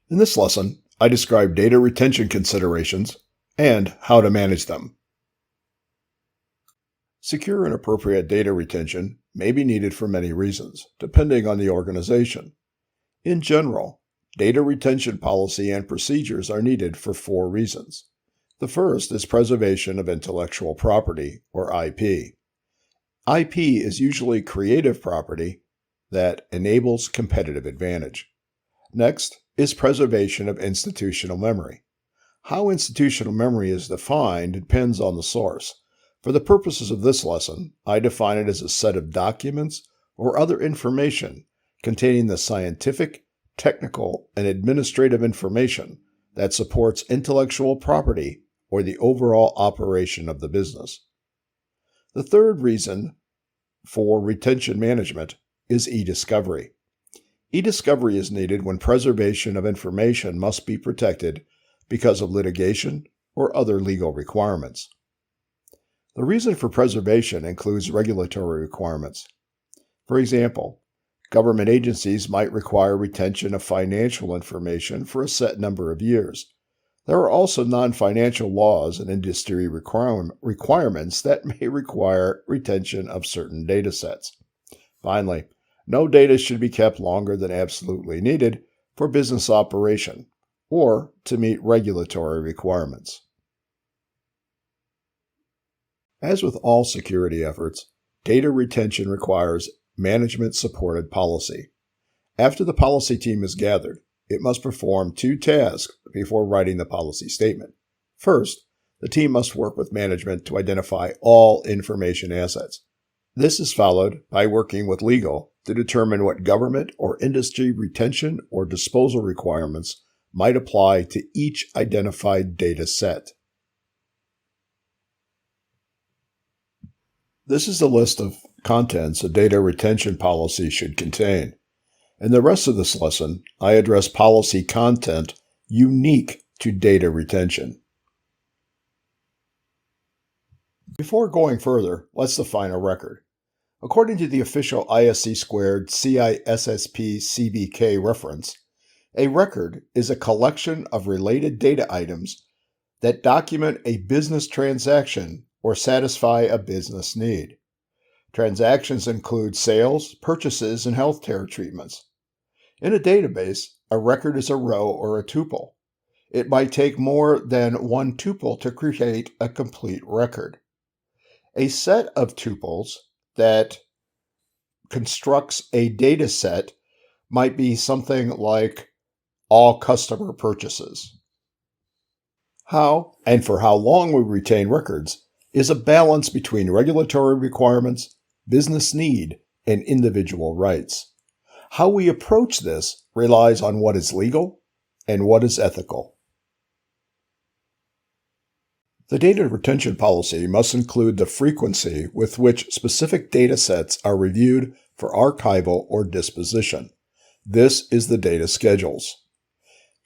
In this lesson, I describe data retention considerations and how to manage them. Secure and appropriate data retention may be needed for many reasons, depending on the organization. In general, data retention policy and procedures are needed for 4 reasons. The first is preservation of intellectual property, or IP. IP is usually creative property that enables competitive advantage. Next is preservation of institutional memory. How institutional memory is defined depends on the source. For the purposes of this lesson, I define it as a set of documents or other information containing the scientific, technical, and administrative information that supports intellectual property or the overall operation of the business. The third reason for retention management is e-discovery. E-discovery is needed when preservation of information must be protected because of litigation or other legal requirements. The reason for preservation includes regulatory requirements. For example, government agencies might require retention of financial information for a set number of years. There are also non-financial laws and industry requirements that may require retention of certain data sets. Finally, no data should be kept longer than absolutely needed for business operation or to meet regulatory requirements. As with all security efforts, data retention requires management-supported policy. After the policy team is gathered, it must perform 2 tasks before writing the policy statement. First, the team must work with management to identify all information assets. This is followed by working with legal to determine what government or industry retention or disposal requirements might apply to each identified data set. This is the list of contents a data retention policy should contain. In the rest of this lesson, I address policy content unique to data retention. Before going further, let's define a record. According to the official ISC² CISSP CBK reference, a record is a collection of related data items that document a business transaction or satisfy a business need. Transactions include sales, purchases, and healthcare treatments. In a database, a record is a row or a tuple. It might take more than one tuple to create a complete record. A set of tuples that constructs a data set might be something like all customer purchases. How and for how long we retain records is a balance between regulatory requirements, business need, and individual rights. How we approach this relies on what is legal and what is ethical. The data retention policy must include the frequency with which specific data sets are reviewed for archival or disposition. This is the data schedules.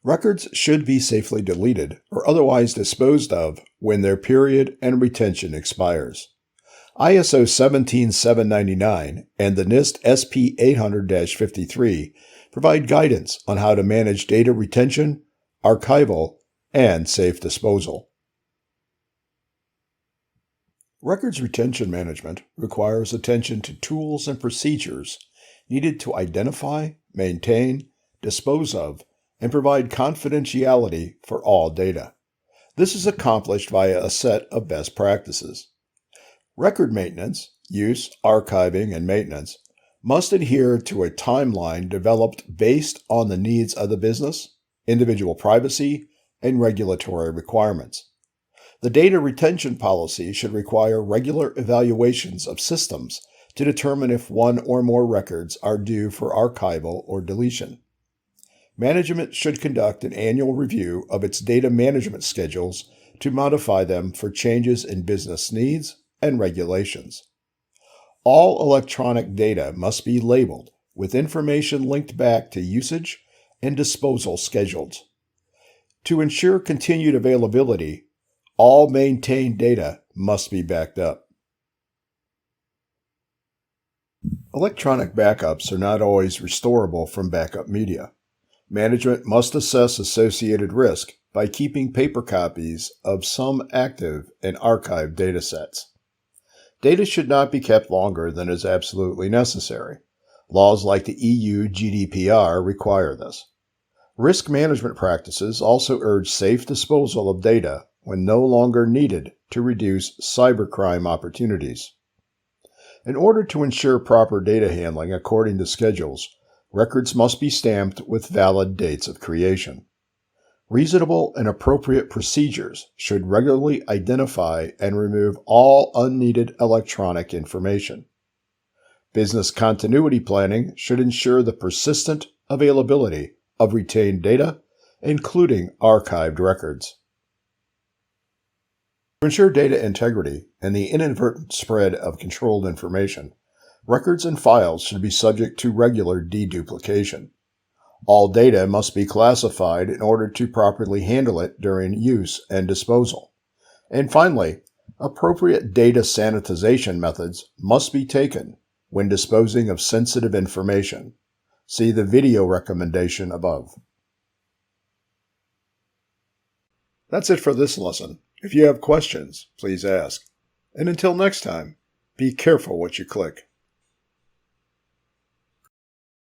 Records should be safely deleted or otherwise disposed of when their period and retention expires. ISO 17799 and the NIST SP 800-53 provide guidance on how to manage data retention, archival, and safe disposal. Records retention management requires attention to tools and procedures needed to identify, maintain, dispose of, and provide confidentiality for all data. This is accomplished via a set of best practices. Record maintenance, use, archiving, and maintenance must adhere to a timeline developed based on the needs of the business, individual privacy, and regulatory requirements. The data retention policy should require regular evaluations of systems to determine if one or more records are due for archival or deletion. Management should conduct an annual review of its data management schedules to modify them for changes in business needs and regulations. All electronic data must be labeled with information linked back to usage and disposal schedules. To ensure continued availability, all maintained data must be backed up. Electronic backups are not always restorable from backup media. Management must assess associated risk by keeping paper copies of some active and archived datasets. Data should not be kept longer than is absolutely necessary. Laws like the EU GDPR require this. Risk management practices also urge safe disposal of data when no longer needed to reduce cybercrime opportunities. In order to ensure proper data handling according to schedules, records must be stamped with valid dates of creation. Reasonable and appropriate procedures should regularly identify and remove all unneeded electronic information. Business continuity planning should ensure the persistent availability of retained data, including archived records. To ensure data integrity and the inadvertent spread of controlled information, records and files should be subject to regular deduplication. All data must be classified in order to properly handle it during use and disposal. And finally, appropriate data sanitization methods must be taken when disposing of sensitive information. See the video recommendation above. That's it for this lesson. If you have questions, please ask. And until next time, be careful what you click.